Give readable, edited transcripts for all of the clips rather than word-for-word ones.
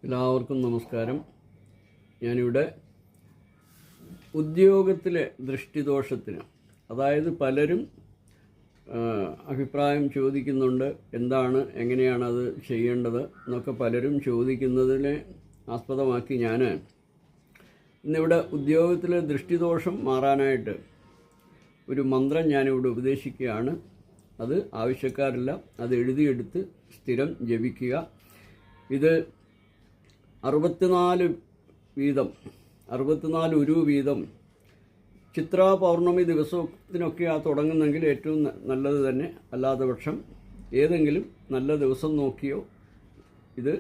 എല്ലാവർക്കും നമസ്കാരം. ഞാനിവിടെ ഉദ്യോഗത്തിലെ ദൃഷ്ടിദോഷത്തിന്, അതായത് പലരും അഭിപ്രായം ചോദിക്കുന്നുണ്ട്, എന്താണ് എങ്ങനെയാണത് ചെയ്യേണ്ടത് എന്നൊക്കെ പലരും ചോദിക്കുന്നതിനെ ആസ്പദമാക്കി ഞാൻ ഇന്നിവിടെ ഉദ്യോഗത്തിലെ ദൃഷ്ടിദോഷം മാറാനായിട്ട് ഒരു മന്ത്രം ഞാനിവിടെ ഉപദേശിക്കുകയാണ്. അത് ആവശ്യക്കാരില്ല, അത് എഴുതിയെടുത്ത് സ്ഥിരം ജപിക്കുക. ഇത് 64 ഉരു വീതം ചിത്ര പൗർണമി ദിവസത്തിനൊക്കെയാണ് തുടങ്ങുന്നെങ്കിൽ ഏറ്റവും നല്ലത് തന്നെ. അല്ലാത്ത പക്ഷം ഏതെങ്കിലും നല്ല ദിവസം നോക്കിയോ ഇത്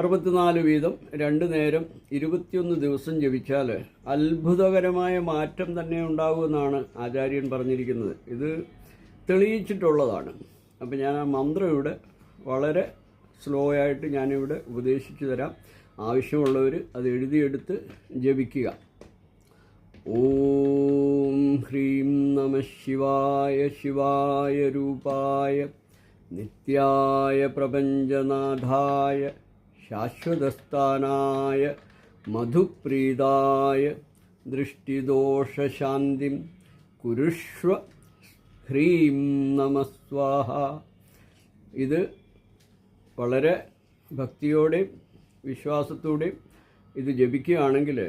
64 വീതം 2 നേരം 21 ദിവസം ജപിച്ചാൽ അത്ഭുതകരമായ മാറ്റം തന്നെ ഉണ്ടാകുമെന്നാണ് ആചാര്യൻ പറഞ്ഞിരിക്കുന്നത്. ഇത് തെളിയിച്ചിട്ടുള്ളതാണ്. അപ്പം ഞാൻ ആ മന്ത്രം ഇവിടെ വളരെ സ്ലോ ആയിട്ട് ഞാനിവിടെ ഉപദേശിച്ചു തരാം. ആവശ്യമുള്ളവർ അത് എഴുതിയെടുത്ത് ജപിക്കുക. ഓം ഹ്രീം നമഃ ശിവായ ശിവായ രൂപായ നിത്യായ പ്രപഞ്ചനാഥായ ശാശ്വതസ്ഥാനായ മധുപ്രീതായ ദൃഷ്ടിദോഷശാന്തിം കുരുഷ്വ ഹ്രീം നമഃ സ്വാഹ. ഇത് വളരെ ഭക്തിയോടെയും വിശ്വാസത്തോടെയും ഇത് ജപിക്കുകയാണെങ്കിൽ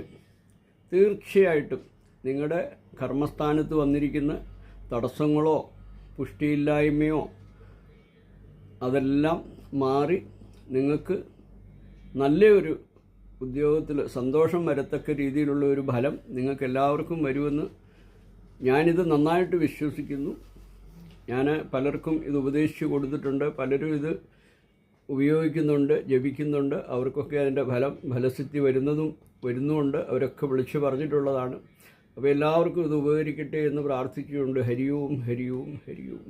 തീർച്ചയായിട്ടും നിങ്ങളുടെ കർമ്മസ്ഥാനത്ത് വന്നിരിക്കുന്ന തടസ്സങ്ങളോ പുഷ്ടിയില്ലായ്മയോ അതെല്ലാം മാറി നിങ്ങൾക്ക് നല്ലൊരു ഉദ്യോഗത്തിൽ സന്തോഷം വരത്തക്ക രീതിയിലുള്ള ഒരു ഫലം നിങ്ങൾക്ക് എല്ലാവർക്കും വരുമെന്ന് ഞാനിത് നന്നായിട്ട് വിശ്വസിക്കുന്നു. ഞാൻ പലർക്കും ഇത് ഉപദേശിച്ചു കൊടുത്തിട്ടുണ്ട്. പലരും ഇത് ഉപയോഗിക്കുന്നുണ്ട്, ജപിക്കുന്നുണ്ട്. അവർക്കൊക്കെ അതിൻ്റെ ഫലസിദ്ധി വരുന്നുമുണ്ട്. അവരൊക്കെ വിളിച്ചു പറഞ്ഞിട്ടുള്ളതാണ്. അപ്പോൾ എല്ലാവർക്കും ഇത് ഉപകരിക്കട്ടെ എന്ന് പ്രാർത്ഥിച്ചുകൊണ്ട് ഹരി ഓം ഹരി ഓം ഹരി ഓം.